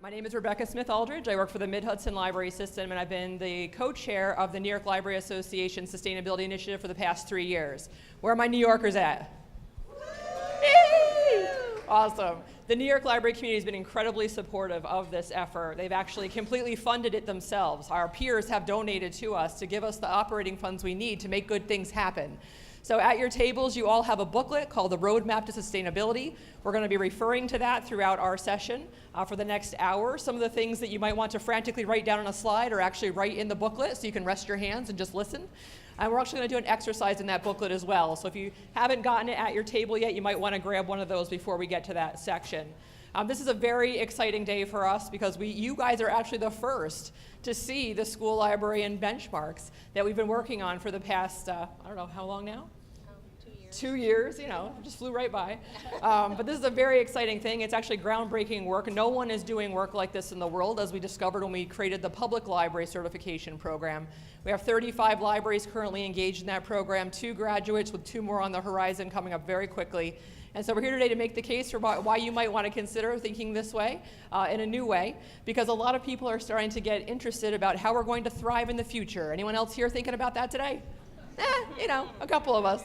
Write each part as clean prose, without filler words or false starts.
My name is Rebekkah Smith Aldrich. I work for the Mid-Hudson Library System, and I've been the co-chair of the New York Library Association Sustainability Initiative for the past 3 years. Where are my New Yorkers at? Yay! Awesome. The New York library community has been incredibly supportive of this effort. They've actually completely funded it themselves. Our peers have donated to us to give us the operating funds we need to make good things happen. So at your tables, you all have a booklet called The Roadmap to Sustainability. We're going to be referring to that throughout our session for the next hour. Some of the things that you might want to frantically write down on a slide are actually right in the booklet, so you can rest your hands and just listen. And we're actually going to do an exercise in that booklet as well. So if you haven't gotten it at your table yet, you might want to grab one of those before we get to that section. This is a very exciting day for us because you guys are actually the first to see the school librarian benchmarks that we've been working on for the past, I don't know, how long now? 2 years, you know, just flew right by. But this is a very exciting thing. It's actually groundbreaking work. No one is doing work like this in the world, as we discovered when we created the public library certification program. We have 35 libraries currently engaged in that program, 2 graduates with 2 more on the horizon coming up very quickly. And so we're here today to make the case for why you might want to consider thinking this way, in a new way, because a lot of people are starting to get interested about how we're going to thrive in the future. Anyone else here thinking about that today? You know, a couple of us.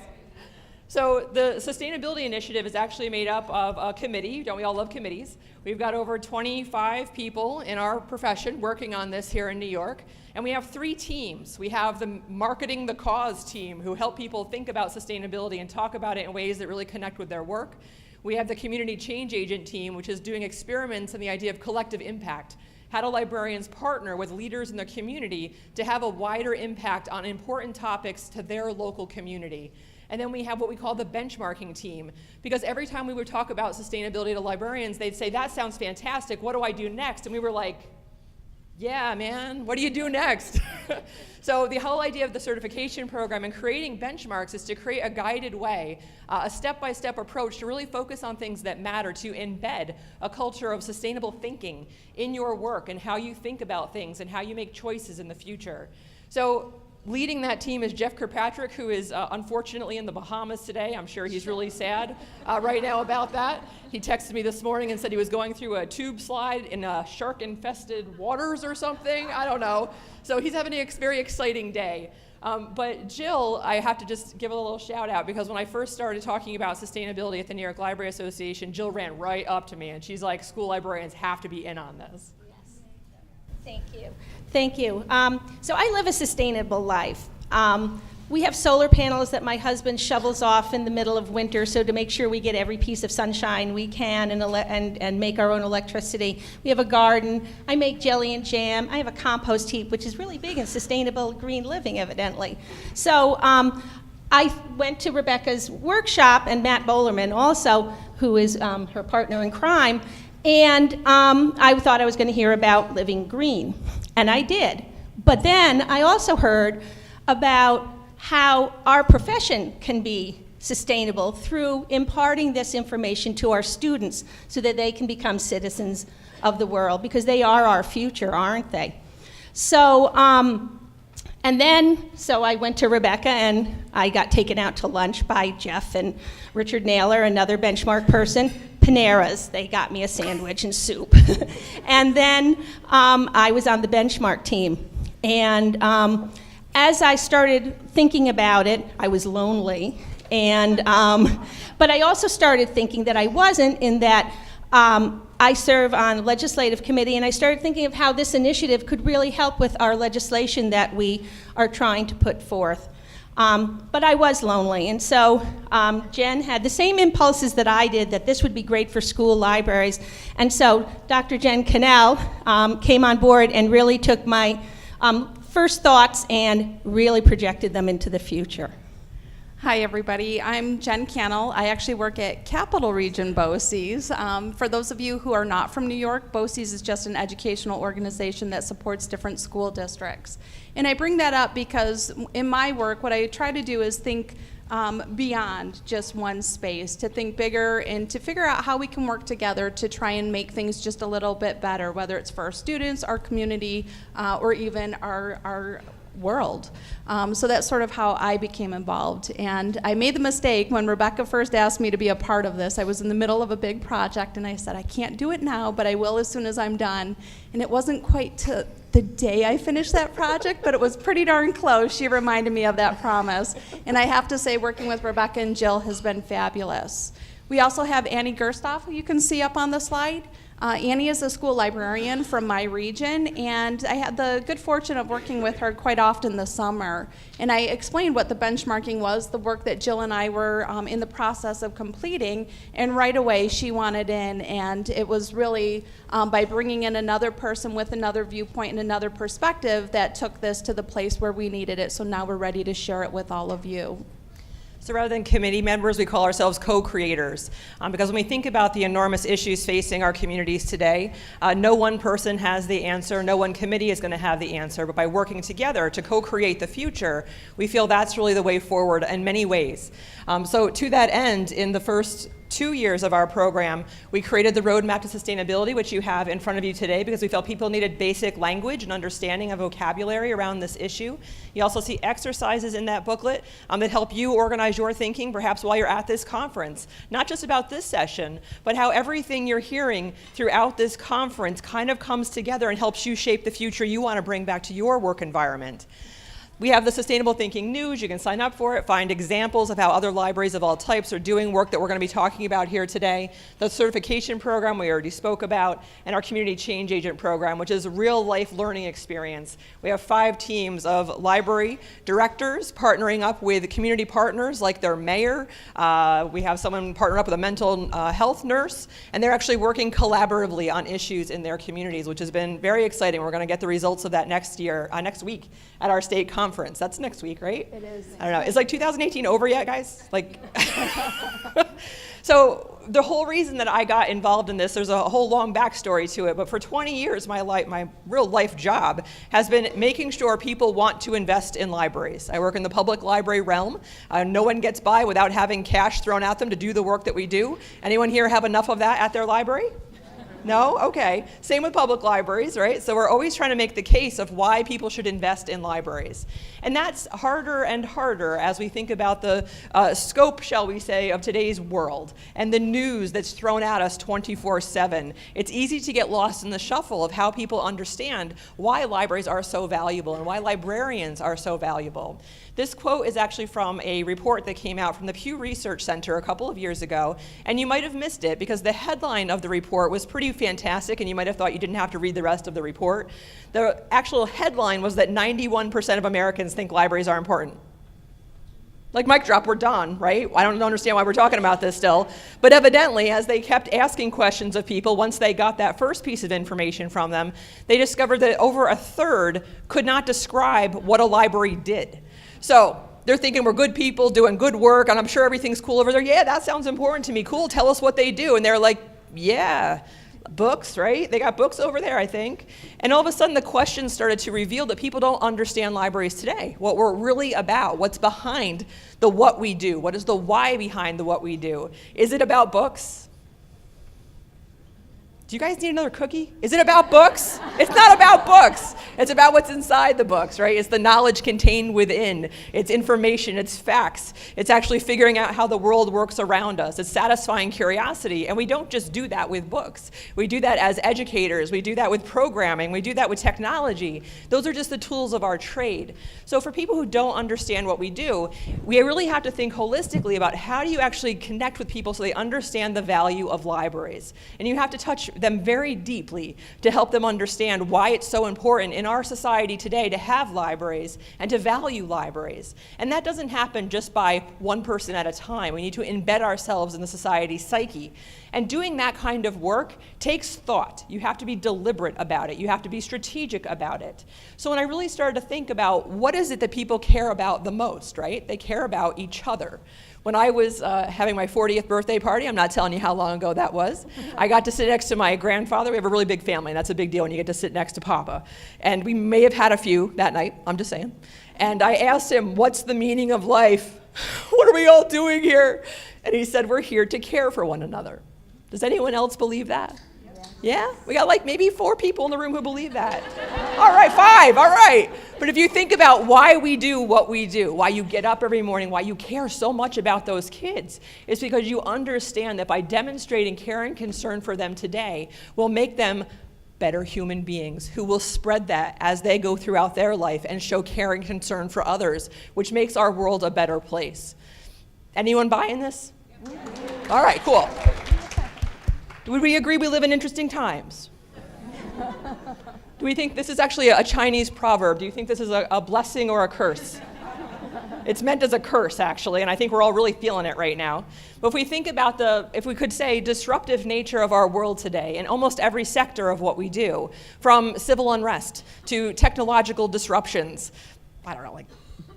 So the Sustainability Initiative is actually made up of a committee. Don't we all love committees? We've got over 25 people in our profession working on this here in New York. And we have 3 teams. We have the Marketing the Cause team, who help people think about sustainability and talk about it in ways that really connect with their work. We have the Community Change Agent team, which is doing experiments in the idea of collective impact. How do librarians partner with leaders in their community to have a wider impact on important topics to their local community? And then we have what we call the benchmarking team, because every time we would talk about sustainability to librarians, they'd say, that sounds fantastic, what do I do next? And we were like, yeah, man, what do you do next? So the whole idea of the certification program and creating benchmarks is to create a guided way, a step-by-step approach to really focus on things that matter, to embed a culture of sustainable thinking in your work and how you think about things and how you make choices in the future. So leading that team is Jeff Kirkpatrick, who is unfortunately in the Bahamas today. I'm sure he's really sad right now about that. He texted me this morning and said he was going through a tube slide in shark-infested waters or something. I don't know. So he's having a very exciting day. But Jill, I have to just give a little shout out, because when I first started talking about sustainability at the New York Library Association, Jill ran right up to me and she's like, school librarians have to be in on this. Thank you. Thank you. So I live a sustainable life. We have solar panels that my husband shovels off in the middle of winter, so to make sure we get every piece of sunshine we can and make our own electricity. We have a garden. I make jelly and jam. I have a compost heap, which is really big in sustainable green living, evidently. So I went to Rebekkah's workshop, and Matt Bolerman also, who is her partner in crime, and I thought I was going to hear about living green, and I did. But then I also heard about how our profession can be sustainable through imparting this information to our students so that they can become citizens of the world, because they are our future, aren't they? So, so I went to Rebekkah, and I got taken out to lunch by Jeff and Richard Naylor, another benchmark person. Panera's, they got me a sandwich and soup. And then I was on the benchmark team. And as I started thinking about it, I was lonely. And, but I also started thinking that I wasn't, in that I serve on a legislative committee, and I started thinking of how this initiative could really help with our legislation that we are trying to put forth. But I was lonely, and so Jen had the same impulses that I did, that this would be great for school libraries. And so Dr. Jen Cannell came on board and really took my first thoughts and really projected them into the future. Hi everybody, I'm Jen Cannell. I actually work at Capital Region BOCES. For those of you who are not from New York, BOCES is just an educational organization that supports different school districts. And I bring that up because in my work, what I try to do is think beyond just one space, to think bigger and to figure out how we can work together to try and make things just a little bit better, whether it's for our students, our community, or even our world. So that's sort of how I became involved. And I made the mistake when Rebekkah first asked me to be a part of this. I was in the middle of a big project, and I said, I can't do it now, but I will as soon as I'm done. And it wasn't quite to the day I finished that project, but it was pretty darn close. She reminded me of that promise. And I have to say, working with Rebekkah and Jill has been fabulous. We also have Annie Gerstoff, who you can see up on the slide. Annie is a school librarian from my region, and I had the good fortune of working with her quite often this summer. And I explained what the benchmarking was, the work that Jill and I were in the process of completing, and right away she wanted in, and it was really by bringing in another person with another viewpoint and another perspective that took this to the place where we needed it. So now we're ready to share it with all of you. So rather than committee members, we call ourselves co-creators, because when we think about the enormous issues facing our communities today, no one person has the answer, no one committee is going to have the answer, but by working together to co-create the future, we feel that's really the way forward in many ways. So to that end, in the first 2 years of our program, we created the Roadmap to Sustainability, which you have in front of you today, because we felt people needed basic language and understanding of vocabulary around this issue. You also see exercises in that booklet that help you organize your thinking, perhaps while you're at this conference, not just about this session, but how everything you're hearing throughout this conference kind of comes together and helps you shape the future you want to bring back to your work environment. We have the Sustainable Thinking News. You can sign up for it, find examples of how other libraries of all types are doing work that we're going to be talking about here today. The certification program we already spoke about, and our Community Change Agent program, which is a real-life learning experience. We have 5 teams of library directors partnering up with community partners like their mayor. We have someone partnered up with a mental health nurse, and they're actually working collaboratively on issues in their communities, which has been very exciting. We're going to get the results of that next week at our state conference. That's next week, right? It is. I don't know. Is like 2018 over yet, guys? Like, so the whole reason that I got involved in this, there's a whole long backstory to it, but for 20 years, my real life job has been making sure people want to invest in libraries. I work in the public library realm. No one gets by without having cash thrown at them to do the work that we do. Anyone here have enough of that at their library? No? Okay. Same with public libraries, right? So we're always trying to make the case of why people should invest in libraries. And that's harder and harder as we think about the scope, shall we say, of today's world and the news that's thrown at us 24/7. It's easy to get lost in the shuffle of how people understand why libraries are so valuable and why librarians are so valuable. This quote is actually from a report that came out from the Pew Research Center a couple of years ago, and you might have missed it because the headline of the report was pretty fantastic, and you might have thought you didn't have to read the rest of the report. The actual headline was that 91% of Americans think libraries are important. Like, mic drop, we're done, right? I don't understand why we're talking about this still. But evidently, as they kept asking questions of people, once they got that first piece of information from them, they discovered that over a third could not describe what a library did. So they're thinking we're good people doing good work, and I'm sure everything's cool over there. Yeah, that sounds important to me. Cool, tell us what they do. And they're like, yeah, books, right? They got books over there, I think. And all of a sudden, the questions started to reveal that people don't understand libraries today, what we're really about, what's behind the what we do, what is the why behind the what we do. Is it about books? Do you guys need another cookie? Is it about books? It's not about books. It's about what's inside the books, right? It's the knowledge contained within. It's information, it's facts. It's actually figuring out how the world works around us. It's satisfying curiosity. And we don't just do that with books. We do that as educators. We do that with programming. We do that with technology. Those are just the tools of our trade. So for people who don't understand what we do, we really have to think holistically about how do you actually connect with people so they understand the value of libraries. And you have to touch them very deeply to help them understand why it's so important in our society today to have libraries and to value libraries. And that doesn't happen just by one person at a time. We need to embed ourselves in the society's psyche. And doing that kind of work takes thought. You have to be deliberate about it. You have to be strategic about it. So when I really started to think about what is it that people care about the most, right? They care about each other. When I was having my 40th birthday party, I'm not telling you how long ago that was, I got to sit next to my grandfather. We have a really big family, and that's a big deal when you get to sit next to Papa. And we may have had a few that night, I'm just saying. And I asked him, what's the meaning of life? What are we all doing here? And he said, we're here to care for one another. Does anyone else believe that? Yeah? We got like maybe 4 people in the room who believe that. All right, 5, all right. But if you think about why we do what we do, why you get up every morning, why you care so much about those kids, it's because you understand that by demonstrating care and concern for them today will make them better human beings who will spread that as they go throughout their life and show care and concern for others, which makes our world a better place. Anyone buying this? All right, cool. Would we agree we live in interesting times? Do we think this is actually a Chinese proverb? Do you think this is a blessing or a curse? It's meant as a curse, actually, and I think we're all really feeling it right now. But if we think about if we could say, disruptive nature of our world today in almost every sector of what we do, from civil unrest to technological disruptions, I don't know, like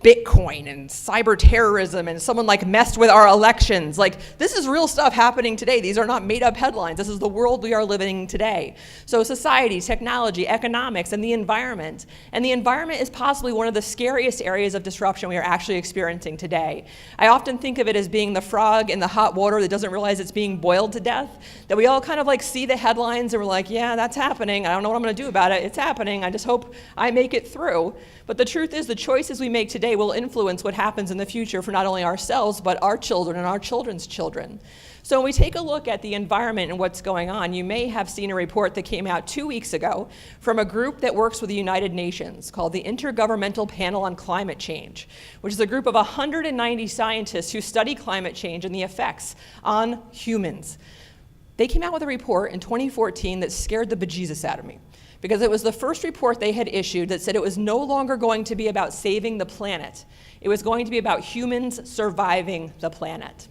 Bitcoin and cyber terrorism, and someone like messed with our elections. Like, this is real stuff happening today. These are not made up headlines. This is the world we are living in today. So society, technology, economics, and the environment. And the environment is possibly one of the scariest areas of disruption we are actually experiencing today. I often think of it as being the frog in the hot water that doesn't realize it's being boiled to death, that we all kind of like see the headlines and we're like, yeah, that's happening. I don't know what I'm gonna do about it. It's happening. I just hope I make it through. But the truth is, the choices we make today will influence what happens in the future for not only ourselves, but our children and our children's children. So when we take a look at the environment and what's going on, you may have seen a report that came out 2 weeks ago from a group that works with the United Nations called the Intergovernmental Panel on Climate Change, which is a group of 190 scientists who study climate change and the effects on humans. They came out with a report in 2014 that scared the bejesus out of me, because it was the first report they had issued that said it was no longer going to be about saving the planet. It was going to be about humans surviving the planet.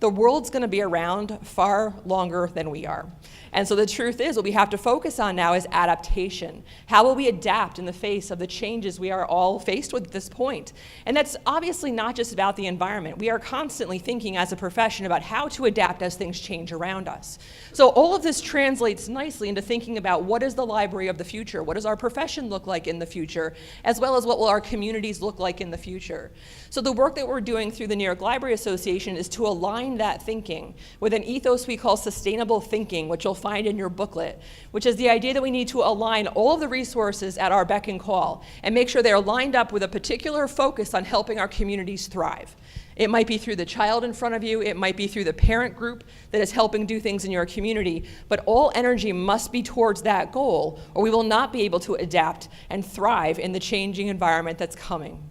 The world's gonna be around far longer than we are. And so the truth is, what we have to focus on now is adaptation. How will we adapt in the face of the changes we are all faced with at this point? And that's obviously not just about the environment. We are constantly thinking as a profession about how to adapt as things change around us. So all of this translates nicely into thinking about what is the library of the future? What does our profession look like in the future? As well as what will our communities look like in the future? So the work that we're doing through the New York Library Association is to align that thinking with an ethos we call sustainable thinking, which you'll find in your booklet, which is the idea that we need to align all of the resources at our beck and call and make sure they're lined up with a particular focus on helping our communities thrive. It might be through the child in front of you, it might be through the parent group that is helping do things in your community, but all energy must be towards that goal, or we will not be able to adapt and thrive in the changing environment that's coming.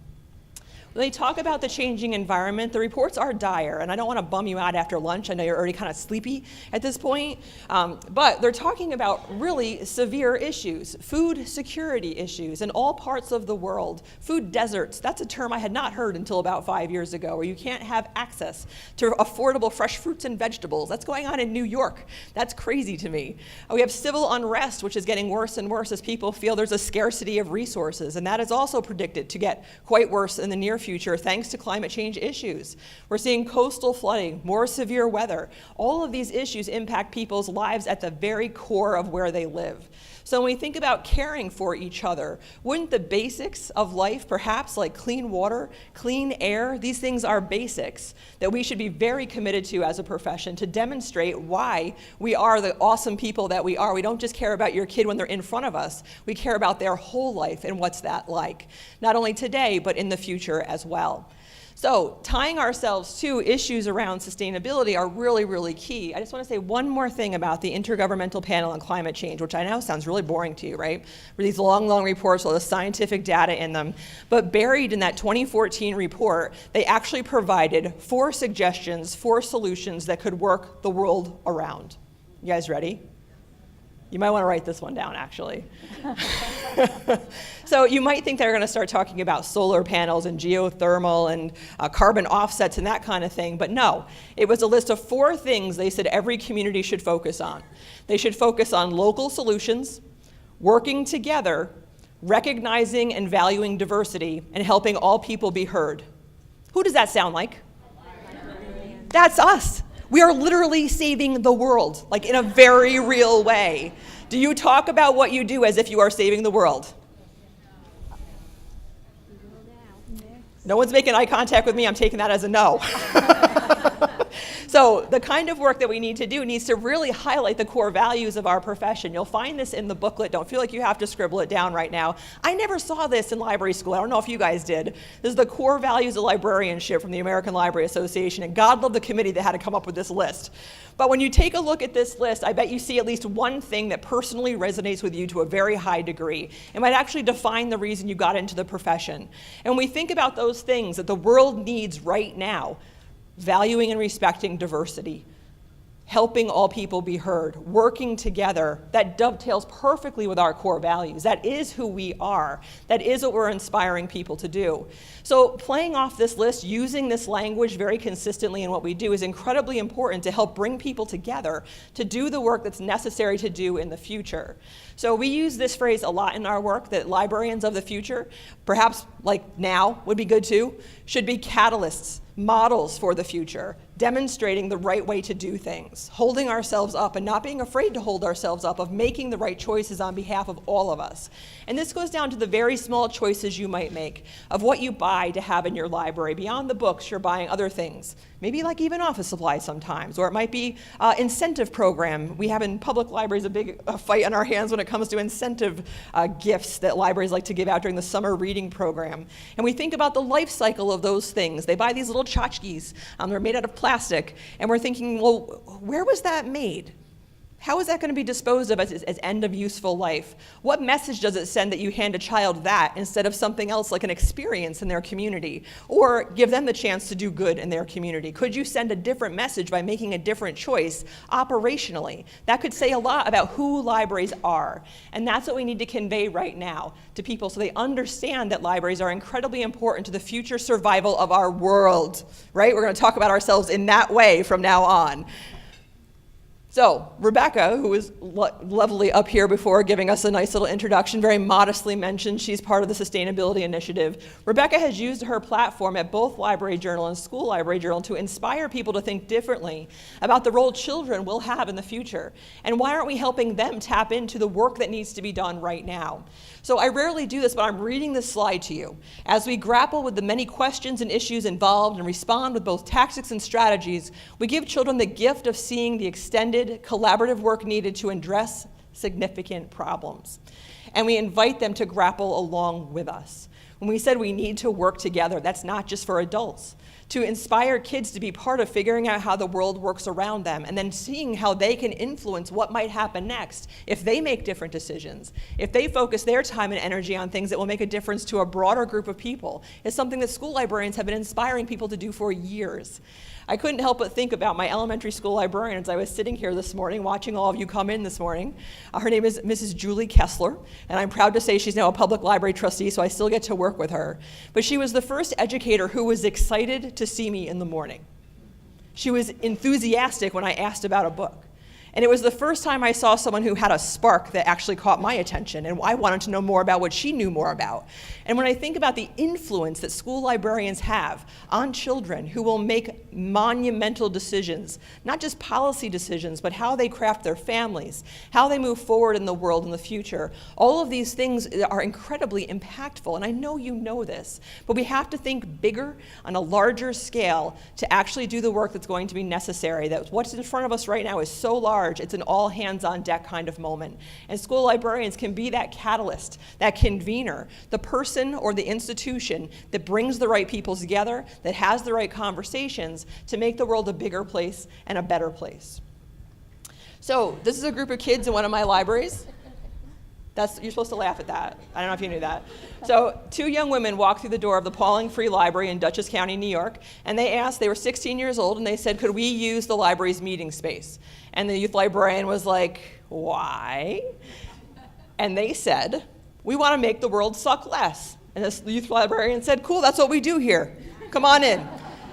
When they talk about the changing environment, the reports are dire, and I don't want to bum you out after lunch. I know you're already kind of sleepy at this point, but they're talking about really severe issues, food security issues in all parts of the world. Food deserts, that's a term I had not heard until about 5 years ago, where you can't have access to affordable fresh fruits and vegetables. That's going on in New York. That's crazy to me. We have civil unrest, which is getting worse and worse as people feel there's a scarcity of resources, and that is also predicted to get quite worse in the near future thanks to climate change issues. We're seeing coastal flooding, more severe weather. All of these issues impact people's lives at the very core of where they live. So when we think about caring for each other, wouldn't the basics of life, perhaps like clean water, clean air, these things are basics that we should be very committed to as a profession to demonstrate why we are the awesome people that we are. We don't just care about your kid when they're in front of us. We care about their whole life and what's that like, not only today, but in the future as well. So tying ourselves to issues around sustainability are really, really key. I just want to say one more thing about the Intergovernmental Panel on Climate Change, which I know sounds really boring to you, right? With these long, long reports, all the scientific data in them. But buried in that 2014 report, they actually provided 4 suggestions, 4 solutions that could work the world around. You guys ready? You might want to write this one down, actually. So you might think they're going to start talking about solar panels and geothermal and carbon offsets and that kind of thing, but no. It was a list of 4 things they said every community should focus on. They should focus on local solutions, working together, recognizing and valuing diversity, and helping all people be heard. Who does that sound like? That's us. We are literally saving the world, like in a very real way. Do you talk about what you do as if you are saving the world? No one's making eye contact with me. I'm taking that as a no. So the kind of work that we need to do needs to really highlight the core values of our profession. You'll find this in the booklet. Don't feel like you have to scribble it down right now. I never saw this in library school. I don't know if you guys did. This is the core values of librarianship from the American Library Association, and God love the committee that had to come up with this list. But when you take a look at this list, I bet you see at least one thing that personally resonates with you to a very high degree. It might actually define the reason you got into the profession. And when we think about those things that the world needs right now, valuing and respecting diversity, helping all people be heard, working together, that dovetails perfectly with our core values. That is who we are. That is what we're inspiring people to do. So playing off this list, using this language very consistently in what we do is incredibly important to help bring people together to do the work that's necessary to do in the future. So we use this phrase a lot in our work, that librarians of the future, perhaps like now would be good too, should be catalysts, models for the future, demonstrating the right way to do things, holding ourselves up and not being afraid to hold ourselves up, of making the right choices on behalf of all of us. And this goes down to the very small choices you might make of what you buy to have in your library. Beyond the books, you're buying other things, maybe like even office supplies sometimes, or it might be incentive program. We have in public libraries a big fight on our hands when it comes to incentive gifts that libraries like to give out during the summer reading program. And we think about the life cycle of those things. They buy these little tchotchkes. They're made out of plastic. And we're thinking, well, where was that made? How is that going to be disposed of as end of useful life? What message does it send that you hand a child that instead of something else like an experience in their community, or give them the chance to do good in their community? Could you send a different message by making a different choice operationally? That could say a lot about who libraries are. And that's what we need to convey right now to people so they understand that libraries are incredibly important to the future survival of our world, right? We're going to talk about ourselves in that way from now on. So Rebekkah, who was lovely up here before giving us a nice little introduction, very modestly mentioned she's part of the Sustainability Initiative. Rebekkah has used her platform at both Library Journal and School Library Journal to inspire people to think differently about the role children will have in the future. And why aren't we helping them tap into the work that needs to be done right now? So I rarely do this, but I'm reading this slide to you. As we grapple with the many questions and issues involved and respond with both tactics and strategies, we give children the gift of seeing the extended collaborative work needed to address significant problems. And we invite them to grapple along with us. When we said we need to work together, that's not just for adults. To inspire kids to be part of figuring out how the world works around them, and then seeing how they can influence what might happen next if they make different decisions, if they focus their time and energy on things that will make a difference to a broader group of people, is something that school librarians have been inspiring people to do for years. I couldn't help but think about my elementary school librarian as I was sitting here this morning, watching all of you come in this morning. Her name is Mrs. Julie Kessler, and I'm proud to say she's now a public library trustee, so I still get to work with her. But she was the first educator who was excited to see me in the morning. She was enthusiastic when I asked about a book. And it was the first time I saw someone who had a spark that actually caught my attention, and I wanted to know more about what she knew more about. And when I think about the influence that school librarians have on children who will make monumental decisions, not just policy decisions, but how they craft their families, how they move forward in the world in the future, all of these things are incredibly impactful. And I know you know this, but we have to think bigger on a larger scale to actually do the work that's going to be necessary. That what's in front of us right now is so large. It's an all hands on deck kind of moment. And school librarians can be that catalyst, that convener, the person or the institution that brings the right people together, that has the right conversations to make the world a bigger place and a better place. So this is a group of kids in one of my libraries. You're supposed to laugh at that. I don't know if you knew that. So 2 young women walked through the door of the Pauling Free Library in Dutchess County, New York, and they were 16 years old, and they said, could we use the library's meeting space? And the youth librarian was like, why? And they said, we want to make the world suck less. And this youth librarian said, cool, that's what we do here. Come on in.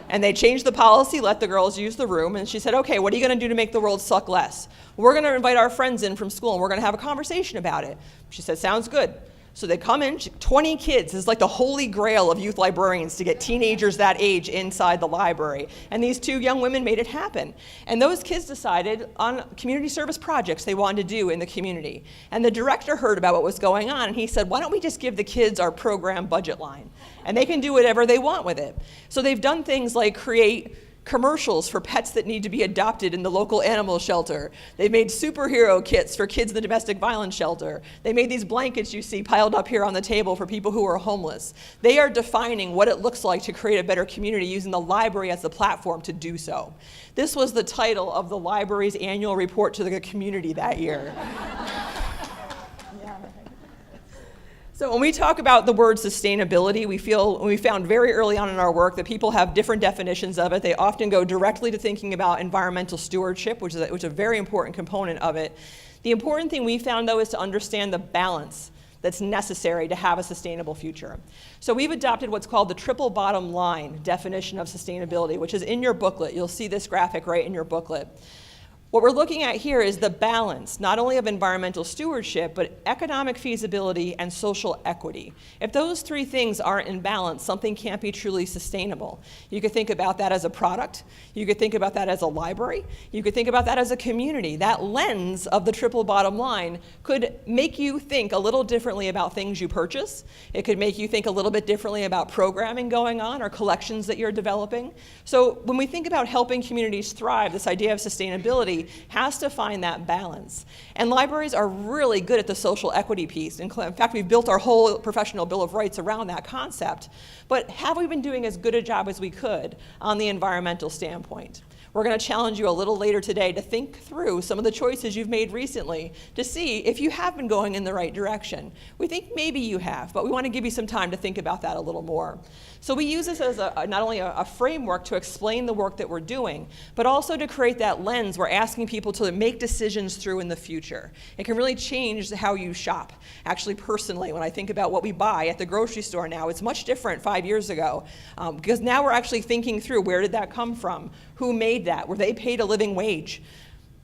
And they changed the policy, let the girls use the room, and she said, okay, what are you going to do to make the world suck less? We're going to invite our friends in from school, and we're going to have a conversation about it. She said, sounds good. So they come in, 20 kids. This is like the holy grail of youth librarians, to get teenagers that age inside the library. And these 2 young women made it happen. And those kids decided on community service projects they wanted to do in the community. And the director heard about what was going on, and he said, why don't we just give the kids our program budget line? And they can do whatever they want with it. So they've done things like create commercials for pets that need to be adopted in the local animal shelter. They made superhero kits for kids in the domestic violence shelter. They made these blankets you see piled up here on the table for people who are homeless. They are defining what it looks like to create a better community using the library as the platform to do so. This was the title of the library's annual report to the community that year. So when we talk about the word sustainability, we found very early on in our work that people have different definitions of it. They often go directly to thinking about environmental stewardship, which is a very important component of it. The important thing we found, though, is to understand the balance that's necessary to have a sustainable future. So we've adopted what's called the triple bottom line definition of sustainability, which is in your booklet. You'll see this graphic right in your booklet. What we're looking at here is the balance, not only of environmental stewardship, but economic feasibility and social equity. If those three things aren't in balance, something can't be truly sustainable. You could think about that as a product. You could think about that as a library. You could think about that as a community. That lens of the triple bottom line could make you think a little differently about things you purchase. It could make you think a little bit differently about programming going on or collections that you're developing. So when we think about helping communities thrive, this idea of sustainability has to find that balance. And libraries are really good at the social equity piece. In fact, we've built our whole professional Bill of Rights around that concept. But have we been doing as good a job as we could on the environmental standpoint? We're going to challenge you a little later today to think through some of the choices you've made recently to see if you have been going in the right direction. We think maybe you have, but we want to give you some time to think about that a little more. So we use this as not only a framework to explain the work that we're doing, but also to create that lens we're asking people to make decisions through in the future. It can really change how you shop. Actually, personally, when I think about what we buy at the grocery store now, it's much different 5 years ago, because now we're actually thinking through, where did that come from? Who made that? Were they paid a living wage?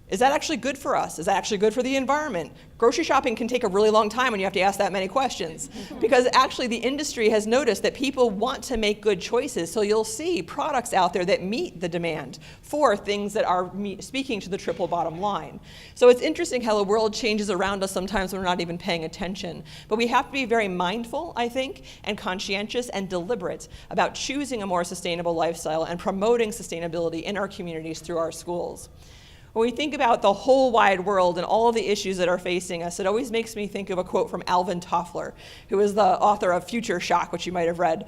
Is that actually good for us? Is that actually good for the environment? Grocery shopping can take a really long time when you have to ask that many questions, because actually the industry has noticed that people want to make good choices. So you'll see products out there that meet the demand for things that are speaking to the triple bottom line. So it's interesting how the world changes around us sometimes when we're not even paying attention. But we have to be very mindful, I think, and conscientious and deliberate about choosing a more sustainable lifestyle and promoting sustainability in our communities through our schools. When we think about the whole wide world and all of the issues that are facing us, it always makes me think of a quote from Alvin Toffler, who is the author of Future Shock, which you might have read.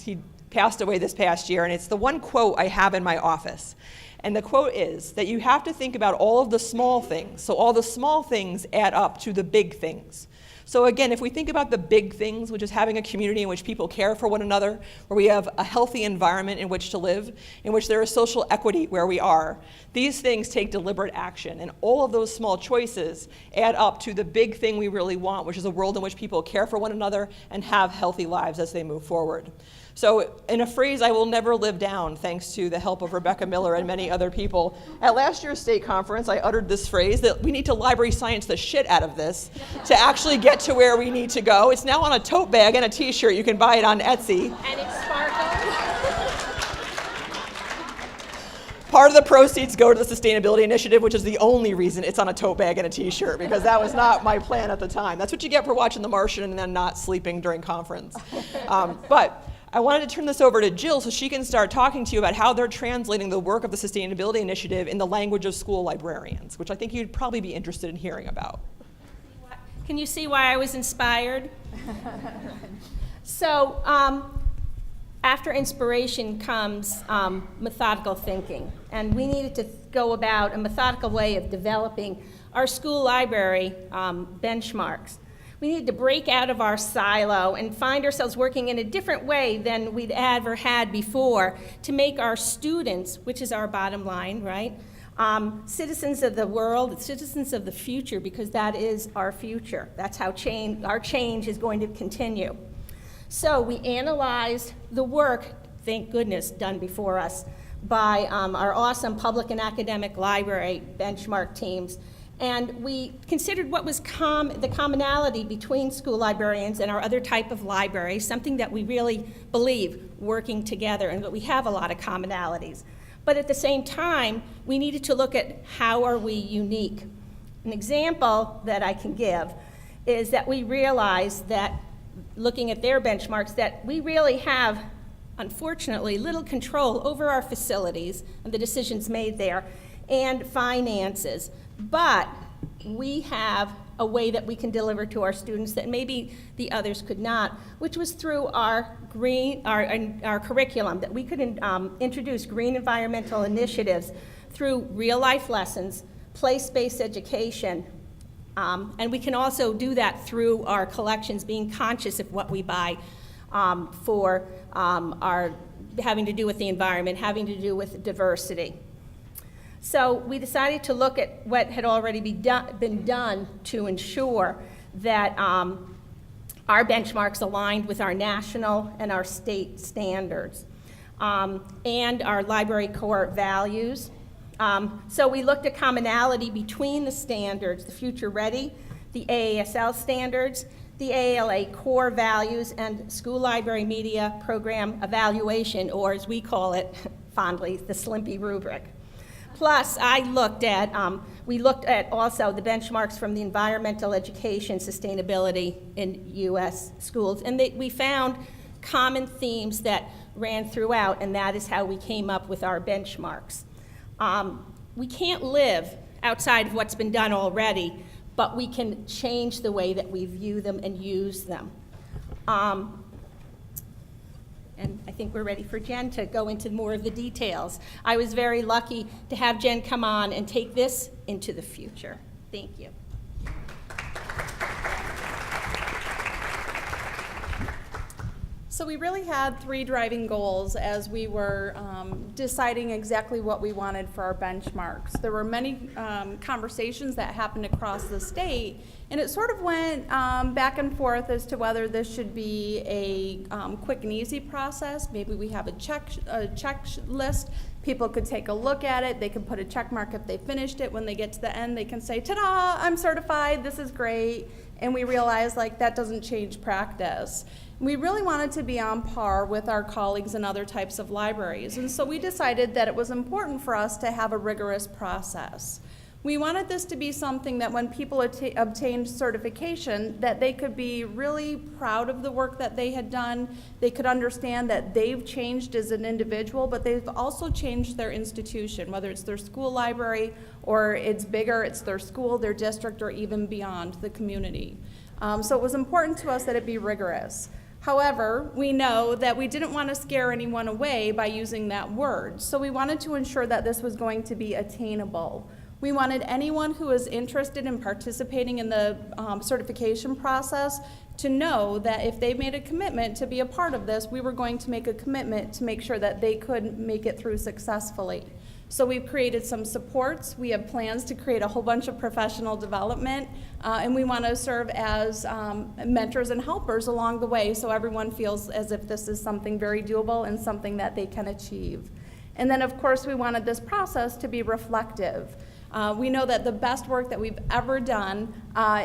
He passed away this past year, and it's the one quote I have in my office. And the quote is that you have to think about all of the small things. So all the small things add up to the big things. So again, if we think about the big things, which is having a community in which people care for one another, where we have a healthy environment in which to live, in which there is social equity where we are, these things take deliberate action. And all of those small choices add up to the big thing we really want, which is a world in which people care for one another and have healthy lives as they move forward. So in a phrase I will never live down, thanks to the help of Rebekkah Miller and many other people, at last year's state conference, I uttered this phrase that we need to library science the shit out of this to actually get to where we need to go. It's now on a tote bag and a t-shirt. You can buy it on Etsy. And it sparkles. Part of the proceeds go to the Sustainability Initiative, which is the only reason it's on a tote bag and a t-shirt, because that was not my plan at the time. That's what you get for watching The Martian and then not sleeping during conference. But I wanted to turn this over to Jill so she can start talking to you about how they're translating the work of the Sustainability Initiative in the language of school librarians, which I think you'd probably be interested in hearing about. Can you see why I was inspired? So after inspiration comes methodical thinking. And we needed to go about a methodical way of developing our school library benchmarks. We needed to break out of our silo and find ourselves working in a different way than we'd ever had before to make our students, which is our bottom line, right? Citizens of the world, citizens of the future, because that is our future. That's how our change is going to continue. So we analyzed the work, thank goodness, done before us by our awesome public and academic library benchmark teams. And we considered what was the commonality between school librarians and our other type of libraries, something that we really believe working together, and that we have a lot of commonalities. But at the same time, we needed to look at how are we unique. An example that I can give is that we realized that, looking at their benchmarks, that we really have unfortunately, little control over our facilities and the decisions made there and finances. But we have a way that we can deliver to our students that maybe the others could not, which was through our curriculum, that we could introduce green environmental initiatives through real-life lessons, place-based education, and we can also do that through our collections, being conscious of what we buy for our having to do with the environment, having to do with diversity. So we decided to look at what had already been done to ensure that our benchmarks aligned with our national and our state standards and our library core values. So we looked at commonality between the standards, the Future Ready, the AASL standards, the ALA core values, and school library media program evaluation, or as we call it fondly, the SLMPE rubric. Plus, we looked at also the benchmarks from the environmental education sustainability in U.S. schools, and we found common themes that ran throughout, and that is how we came up with our benchmarks. We can't live outside of what's been done already, but we can change the way that we view them and use them. And I think we're ready for Jen to go into more of the details. I was very lucky to have Jen come on and take this into the future. Thank you. So we really had three driving goals as we were deciding exactly what we wanted for our benchmarks. There were many conversations that happened across the state, and it sort of went back and forth as to whether this should be a quick and easy process. Maybe we have a checklist. People could take a look at it. They could put a check mark if they finished it. When they get to the end, they can say, ta-da, I'm certified, this is great. And we realized like that doesn't change practice. We really wanted to be on par with our colleagues in other types of libraries, and so we decided that it was important for us to have a rigorous process. We wanted this to be something that when people obtained certification, that they could be really proud of the work that they had done. They could understand that they've changed as an individual, but they've also changed their institution, whether it's their school library or it's bigger, it's their school, their district, or even beyond the community. So it was important to us that it be rigorous. However, we know that we didn't want to scare anyone away by using that word, so we wanted to ensure that this was going to be attainable. We wanted anyone who was interested in participating in the certification process to know that if they made a commitment to be a part of this, we were going to make a commitment to make sure that they could make it through successfully. So we've created some supports. We have plans to create a whole bunch of professional development, and we want to serve as mentors and helpers along the way so everyone feels as if this is something very doable and something that they can achieve. And then, of course, we wanted this process to be reflective. We know that the best work that we've ever done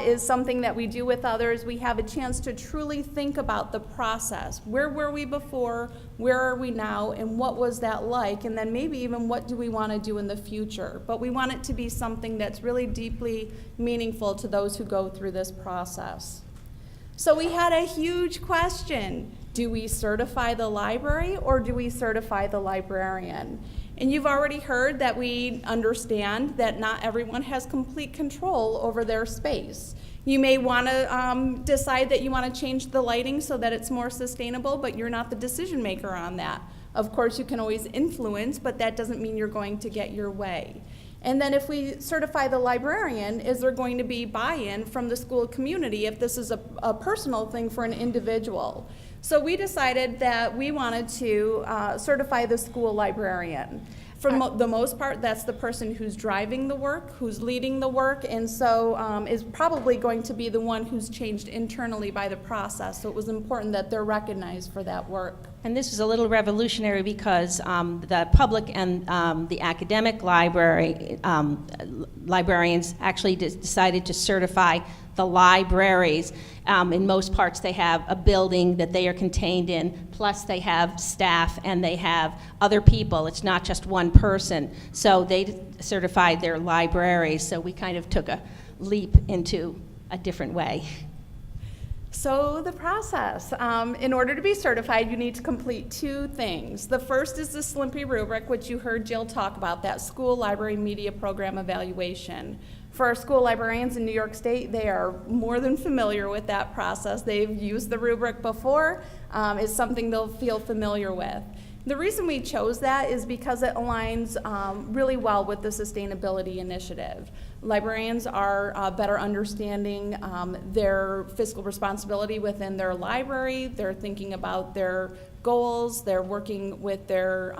is something that we do with others. We have a chance to truly think about the process. Where were we before? Where are we now? And what was that like? And then maybe even what do we want to do in the future? But we want it to be something that's really deeply meaningful to those who go through this process. So we had a huge question. Do we certify the library or do we certify the librarian? And you've already heard that we understand that not everyone has complete control over their space. You may want to decide that you want to change the lighting so that it's more sustainable, but you're not the decision maker on that. Of course, you can always influence, but that doesn't mean you're going to get your way. And then if we certify the librarian, is there going to be buy-in from the school community if this is a personal thing for an individual? So we decided that we wanted to certify the school librarian. For the most part, that's the person who's driving the work, who's leading the work, and so is probably going to be the one who's changed internally by the process. So it was important that they're recognized for that work. And this is a little revolutionary because the public and the academic librarians actually decided to certify the libraries. In most parts, they have a building that they are contained in, plus they have staff and they have other people. It's not just one person. So they certified their libraries. So we kind of took a leap into a different way. So the process, in order to be certified, you need to complete 2 things. The first is the SLMP rubric, which you heard Jill talk about, that school library media program evaluation. For our school librarians in New York State, they are more than familiar with that process. They've used the rubric before. It's something they'll feel familiar with. The reason we chose that is because it aligns really well with the sustainability initiative. Librarians are better understanding their fiscal responsibility within their library. They're thinking about their goals. They're working with their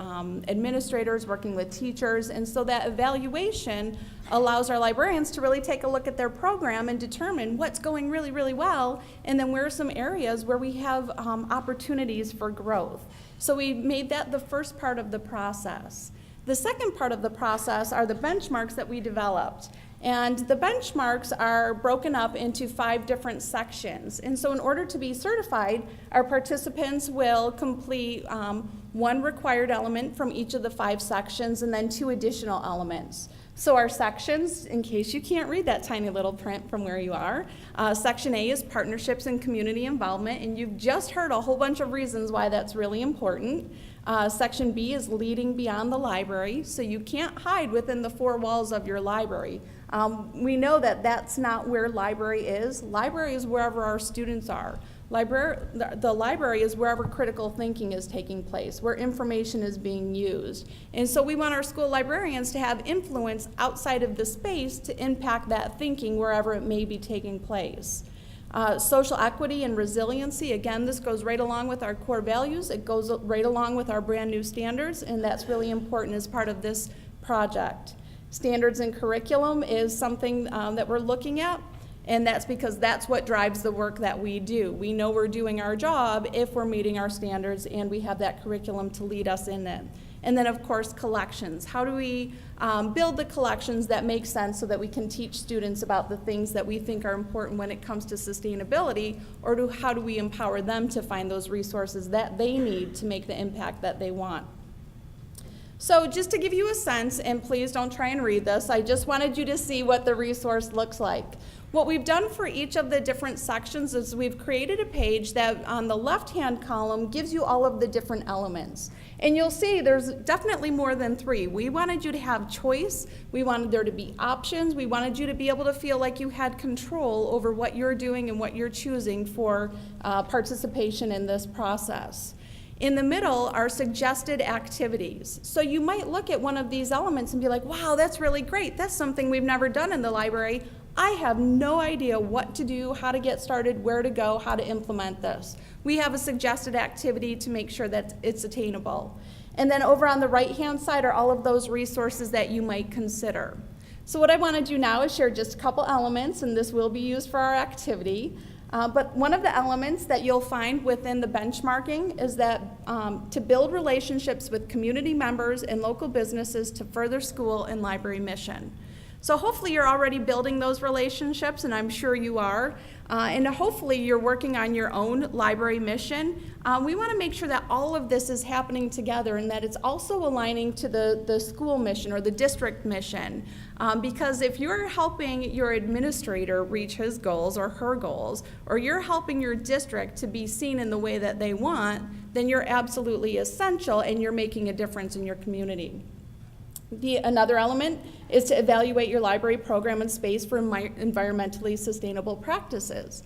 administrators, working with teachers. And so that evaluation allows our librarians to really take a look at their program and determine what's going really, really well, and then where are some areas where we have opportunities for growth. So we made that the first part of the process. The second part of the process are the benchmarks that we developed. And the benchmarks are broken up into 5 different sections. And so in order to be certified, our participants will complete 1 required element from each of the 5 sections and then 2 additional elements. So our sections, in case you can't read that tiny little print from where you are, Section A is partnerships and community involvement, and you've just heard a whole bunch of reasons why that's really important. Section B is leading beyond the library, so you can't hide within the 4 walls of your library. We know that that's not where library is. Library is wherever our students are. The library is wherever critical thinking is taking place, where information is being used. And so we want our school librarians to have influence outside of the space to impact that thinking wherever it may be taking place. Social equity and resiliency, again, this goes right along with our core values. It goes right along with our brand new standards, and that's really important as part of this project. Standards and curriculum is something that we're looking at, and that's because that's what drives the work that we do. We know we're doing our job if we're meeting our standards and we have that curriculum to lead us in it. And then, of course, collections. How do we build the collections that make sense so that we can teach students about the things that we think are important when it comes to sustainability, or how do we empower them to find those resources that they need to make the impact that they want? So just to give you a sense, and please don't try and read this, I just wanted you to see what the resource looks like. What we've done for each of the different sections is we've created a page that on the left-hand column gives you all of the different elements. And you'll see there's definitely more than 3. We wanted you to have choice. We wanted there to be options. We wanted you to be able to feel like you had control over what you're doing and what you're choosing for participation in this process. In the middle are suggested activities. So you might look at one of these elements and be like, wow, that's really great. That's something we've never done in the library. I have no idea what to do, how to get started, where to go, how to implement this. We have a suggested activity to make sure that it's attainable. And then over on the right-hand side are all of those resources that you might consider. So what I want to do now is share just a couple elements, and this will be used for our activity. But one of the elements that you'll find within the benchmarking is that to build relationships with community members and local businesses to further school and library mission. So hopefully you're already building those relationships, and I'm sure you are. And hopefully you're working on your own library mission. We want to make sure that all of this is happening together and that it's also aligning to the school mission or the district mission. Because if you're helping your administrator reach his goals or her goals, or you're helping your district to be seen in the way that they want, then you're absolutely essential and you're making a difference in your community. Another element is to evaluate your library program and space for environmentally sustainable practices.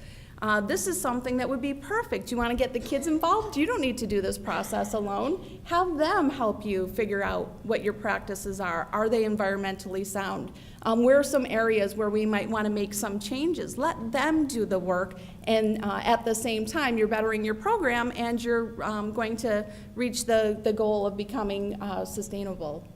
This is something that would be perfect. You want to get the kids involved? You don't need to do this process alone. Have them help you figure out what your practices are. Are they environmentally sound? Where are some areas where we might want to make some changes? Let them do the work, and at the same time, you're bettering your program and you're going to reach the goal of becoming sustainable.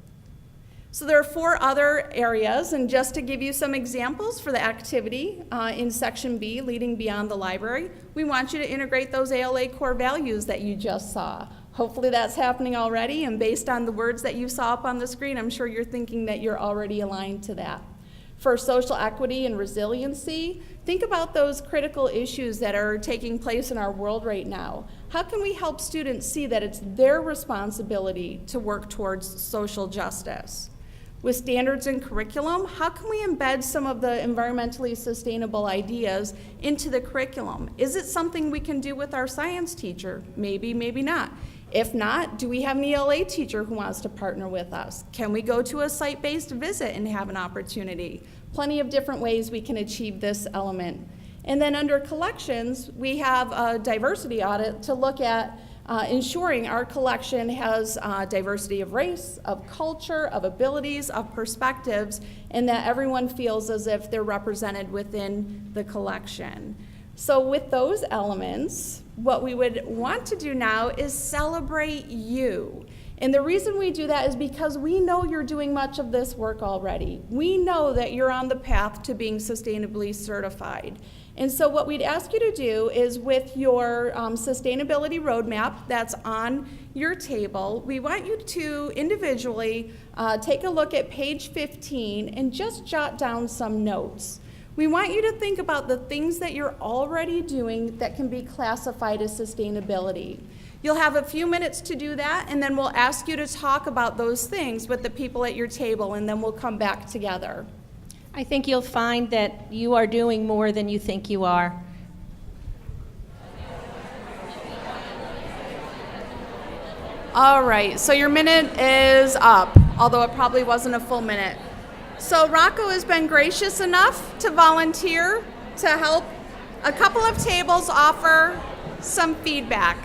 So there are 4 other areas, and just to give you some examples for the activity in Section B, Leading Beyond the Library, we want you to integrate those ALA core values that you just saw. Hopefully that's happening already, and based on the words that you saw up on the screen, I'm sure you're thinking that you're already aligned to that. For social equity and resiliency, think about those critical issues that are taking place in our world right now. How can we help students see that it's their responsibility to work towards social justice? With standards and curriculum, how can we embed some of the environmentally sustainable ideas into the curriculum? Is it something we can do with our science teacher? Maybe, maybe not. If not, do we have an ELA teacher who wants to partner with us? Can we go to a site-based visit and have an opportunity? Plenty of different ways we can achieve this element. And then under collections, we have a diversity audit to look at ensuring our collection has diversity of race, of culture, of abilities, of perspectives, and that everyone feels as if they're represented within the collection. So with those elements, what we would want to do now is celebrate you. And the reason we do that is because we know you're doing much of this work already. We know that you're on the path to being sustainably certified. And so what we'd ask you to do is with your sustainability roadmap that's on your table, we want you to individually take a look at page 15 and just jot down some notes. We want you to think about the things that you're already doing that can be classified as sustainability. You'll have a few minutes to do that, and then we'll ask you to talk about those things with the people at your table, and then we'll come back together. I think you'll find that you are doing more than you think you are. All right, so your minute is up, although it probably wasn't a full minute. So Rocco has been gracious enough to volunteer to help a couple of tables offer some feedback.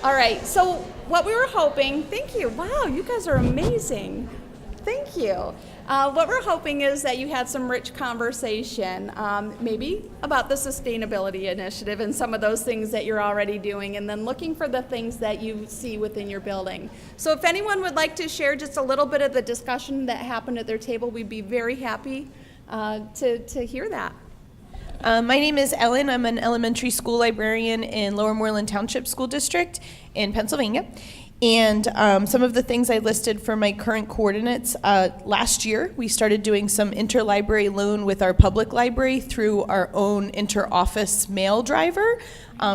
All right, so what we were hoping, thank you, wow, you guys are amazing. Thank you. What we're hoping is that you had some rich conversation, maybe about the sustainability initiative and some of those things that you're already doing, and then looking for the things that you see within your building. So if anyone would like to share just a little bit of the discussion that happened at their table, we'd be very happy to hear that. My name is Ellen. I'm an elementary school librarian in Lower Moreland Township School District in Pennsylvania. And some of the things I listed for my current coordinates, last year we started doing some interlibrary loan with our public library through our own inter-office mail driver.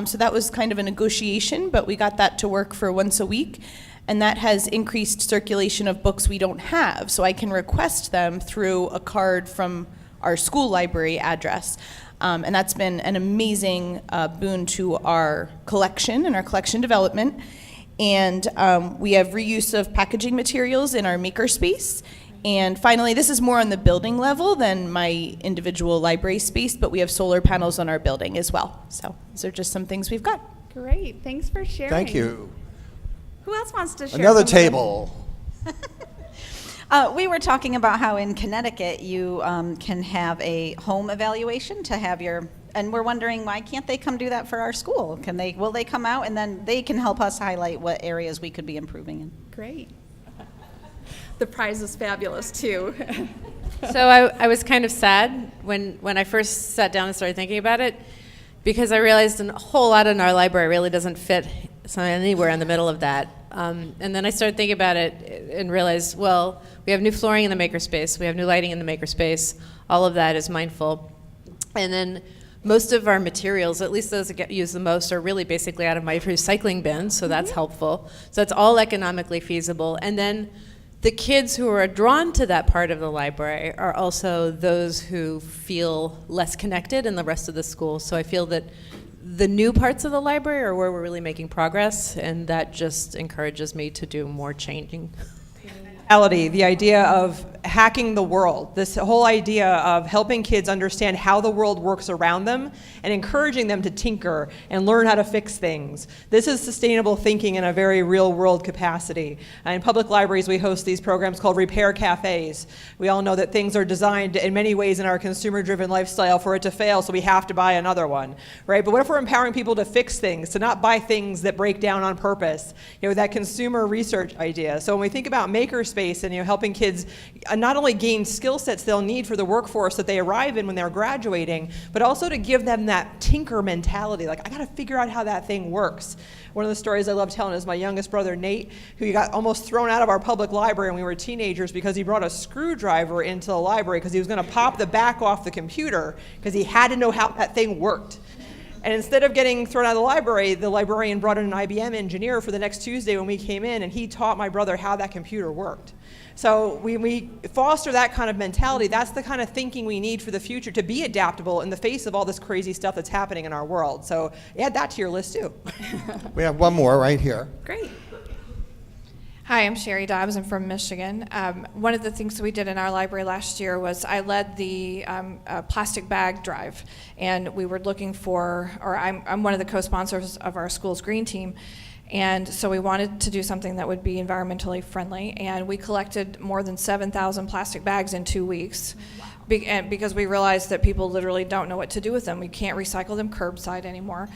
So that was kind of a negotiation, but we got that to work for once a week. And that has increased circulation of books we don't have. So I can request them through a card from our school library address. And that's been an amazing boon to our collection and our collection development. And we have reuse of packaging materials in our makerspace. And finally, this is more on the building level than my individual library space, but we have solar panels on our building as well. So these are just some things we've got. Great, thanks for sharing. Thank you. Who else wants to share? Another something? table. We were talking about how in Connecticut you can have a home evaluation to have your, and we're wondering why can't they come do that for our school? Will they come out and then they can help us highlight what areas we could be improving in? Great. The prize is fabulous too. So I was kind of sad when I first sat down and started thinking about it, because I realized a whole lot in our library really doesn't fit anywhere in the middle of that. And then I started thinking about it and realized, well, we have new flooring in the makerspace, we have new lighting in the makerspace, all of that is mindful. And then most of our materials, at least those that get used the most, are really basically out of my recycling bin, so that's helpful. So that's all economically feasible. And then the kids who are drawn to that part of the library are also those who feel less connected in the rest of the school. So I feel that the new parts of the library are where we're really making progress, and that just encourages me to do more changing. The idea of hacking the world, this whole idea of helping kids understand how the world works around them and encouraging them to tinker and learn how to fix things. This is sustainable thinking in a very real world capacity. In public libraries, we host these programs called repair cafes. We all know that things are designed in many ways in our consumer-driven lifestyle for it to fail, so we have to buy another one, right? But what if we're empowering people to fix things, to not buy things that break down on purpose? You know, that consumer research idea. So when we think about makerspace and helping kids not only gain skill sets they'll need for the workforce that they arrive in when they're graduating, but also to give them that tinker mentality, like I gotta figure out how that thing works. One of the stories I love telling is my youngest brother Nate, who got almost thrown out of our public library when we were teenagers because he brought a screwdriver into the library because he was gonna pop the back off the computer because he had to know how that thing worked. And instead of getting thrown out of the librarian brought in an IBM engineer for the next Tuesday when we came in, and he taught my brother how that computer worked. So we foster that kind of mentality. That's the kind of thinking we need for the future to be adaptable in the face of all this crazy stuff that's happening in our world. So add that to your list too. We have one more right here. Great. Hi, I'm Sherry Dobbs. I'm from Michigan. One of the things that we did in our library last year was I led the plastic bag drive, and we were looking for, or I'm one of the co-sponsors of our school's green team, and so we wanted to do something that would be environmentally friendly, and we collected more than 7,000 plastic bags in 2 weeks. Because we realized that people literally don't know what to do with them. We can't recycle them curbside anymore.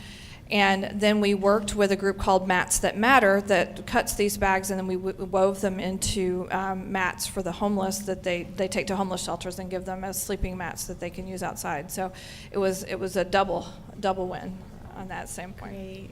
And then we worked with a group called Mats That Matter that cuts these bags, and then we wove them into mats for the homeless that they take to homeless shelters and give them as sleeping mats that they can use outside. So it was a double win on that standpoint. Great.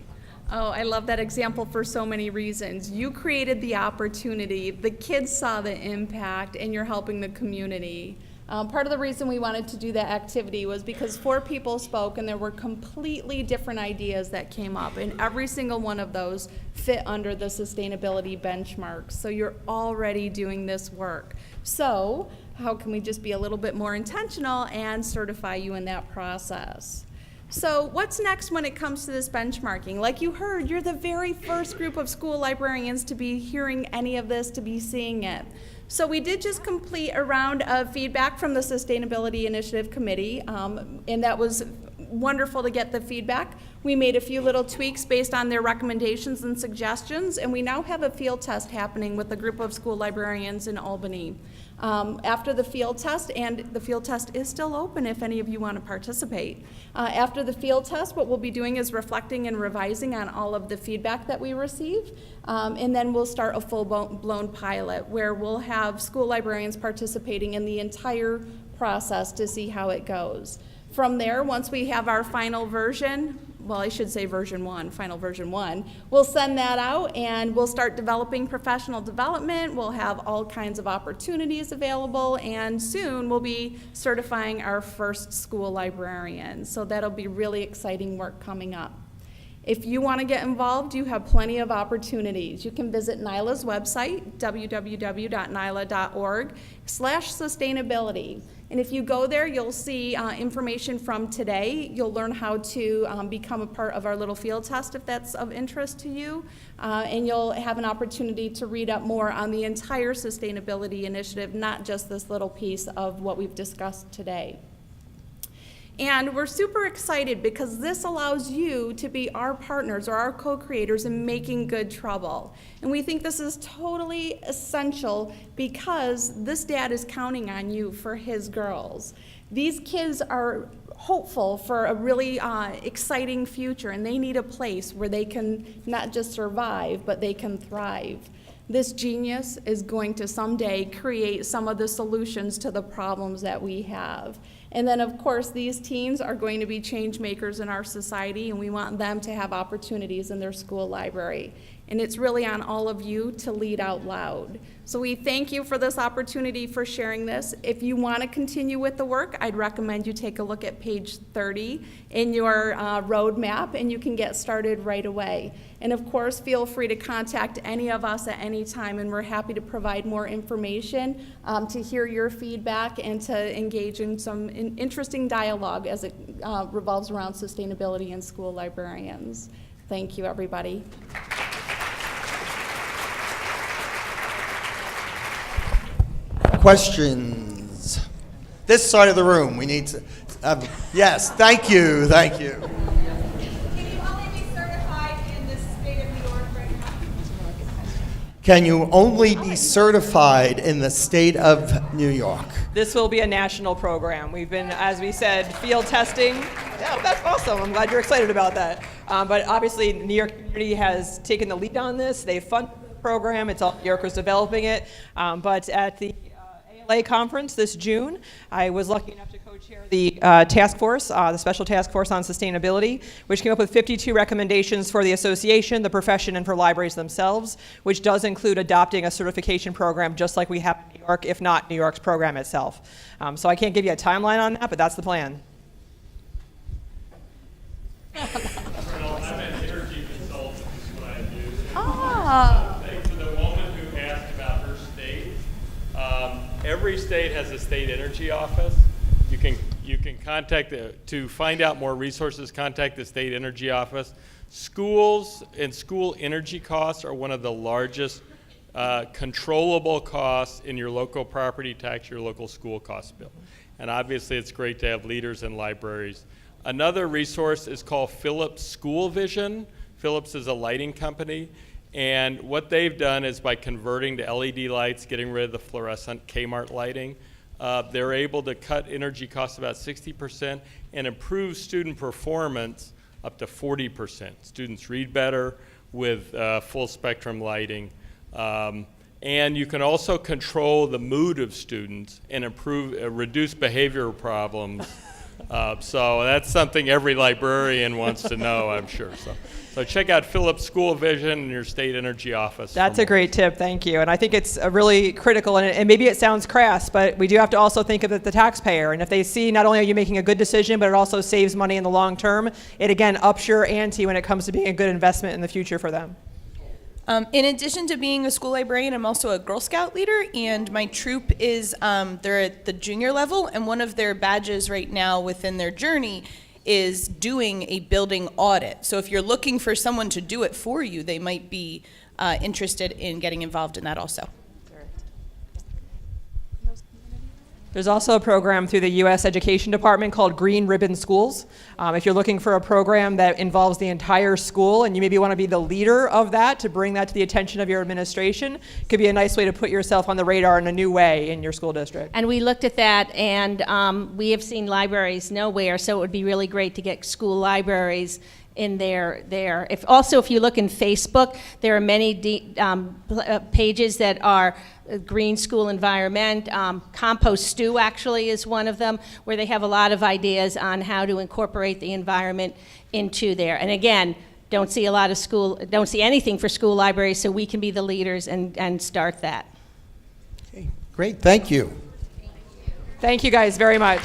Oh, I love that example for so many reasons. You created the opportunity, the kids saw the impact, and you're helping the community. Part of the reason we wanted to do that activity was because 4 people spoke, and there were completely different ideas that came up, and every single one of those fit under the sustainability benchmarks. So you're already doing this work. So how can we just be a little bit more intentional and certify you in that process? So what's next when it comes to this benchmarking? Like you heard, you're the very first group of school librarians to be hearing any of this, to be seeing it. So we did just complete a round of feedback from the Sustainability Initiative Committee, and that was wonderful to get the feedback. We made a few little tweaks based on their recommendations and suggestions, and we now have a field test happening with a group of school librarians in Albany. After the field test, and the field test is still open if any of you want to participate. After the field test, what we'll be doing is reflecting and revising on all of the feedback that we received, and then we'll start a full-blown pilot where we'll have school librarians participating in the entire process to see how it goes. From there, once we have our final version, well, I should say final version one, we'll send that out and we'll start developing professional development. We'll have all kinds of opportunities available, and soon we'll be certifying our first school librarian. So that'll be really exciting work coming up. If you want to get involved, you have plenty of opportunities. You can visit NYLA's website, www.nyla.org/sustainability. And if you go there, you'll see information from today. You'll learn how to become a part of our little field test if that's of interest to you. And you'll have an opportunity to read up more on the entire sustainability initiative, not just this little piece of what we've discussed today. And we're super excited because this allows you to be our partners or our co-creators in making good trouble. And we think this is totally essential because this dad is counting on you for his girls. These kids are hopeful for a really exciting future, and they need a place where they can not just survive, but they can thrive. This genius is going to someday create some of the solutions to the problems that we have. And then, of course, these teens are going to be change makers in our society, and we want them to have opportunities in their school library. And it's really on all of you to lead out loud. So we thank you for this opportunity for sharing this. If you want to continue with the work, I'd recommend you take a look at page 30 in your roadmap, and you can get started right away. And of course, feel free to contact any of us at any time, and we're happy to provide more information, to hear your feedback, and to engage in some interesting dialogue as it revolves around sustainability and school librarians. Thank you, everybody. Questions? This side of the room, we need to, yes, thank you. Can you only be certified in the state of New York right now? Can you only be certified in the state of New York? This will be a national program. We've been, as we said, field testing. Yeah, that's awesome. I'm glad you're excited about that. But obviously, New York Community has taken the lead on this. They funded the program. It's all New Yorkers developing it. But at the ALA conference this June, I was lucky enough to co-chair the task force, the special task force on sustainability, which came up with 52 recommendations for the association, the profession, and for libraries themselves, which does include adopting a certification program just like we have in New York, if not New York's program itself. So I can't give you a timeline on that, but that's the plan. For the woman who asked about her state, every state has a state energy office. You can contact to find out more resources. Contact the state energy office. Schools and school energy costs are one of the largest controllable costs in your local property tax, your local school cost bill. And obviously, it's great to have leaders in libraries. Another resource is called Philips School Vision. Philips is a lighting company. And what they've done is by converting to LED lights, getting rid of the fluorescent Kmart lighting, they're able to cut energy costs about 60% and improve student performance up to 40%. Students read better with full spectrum lighting. And you can also control the mood of students and reduce behavioral problems. So that's something every librarian wants to know, I'm sure. So check out Philips School Vision in your state energy office. That's a great tip, thank you. And I think it's really critical, and maybe it sounds crass, but we do have to also think of the taxpayer. And if they see not only are you making a good decision, but it also saves money in the long term, it again ups your ante when it comes to being a good investment in the future for them. In addition to being a school librarian, I'm also a Girl Scout leader, and my troop is, they're at the junior level, and one of their badges right now within their journey is doing a building audit. So if you're looking for someone to do it for you, they might be interested in getting involved in that also. There's also a program through the U.S. Education Department called Green Ribbon Schools. If you're looking for a program that involves the entire school and you maybe want to be the leader of that to bring that to the attention of your administration, it could be a nice way to put yourself on the radar in a new way in your school district. And we looked at that, and we have seen libraries nowhere, so it would be really great to get school libraries in there. If you look in Facebook, there are many pages that are green school environment. Compost Stew actually is one of them, where they have a lot of ideas on how to incorporate the environment into there. And again, don't see anything for school libraries, so we can be the leaders and start that. Okay, great, thank you. Thank you guys very much.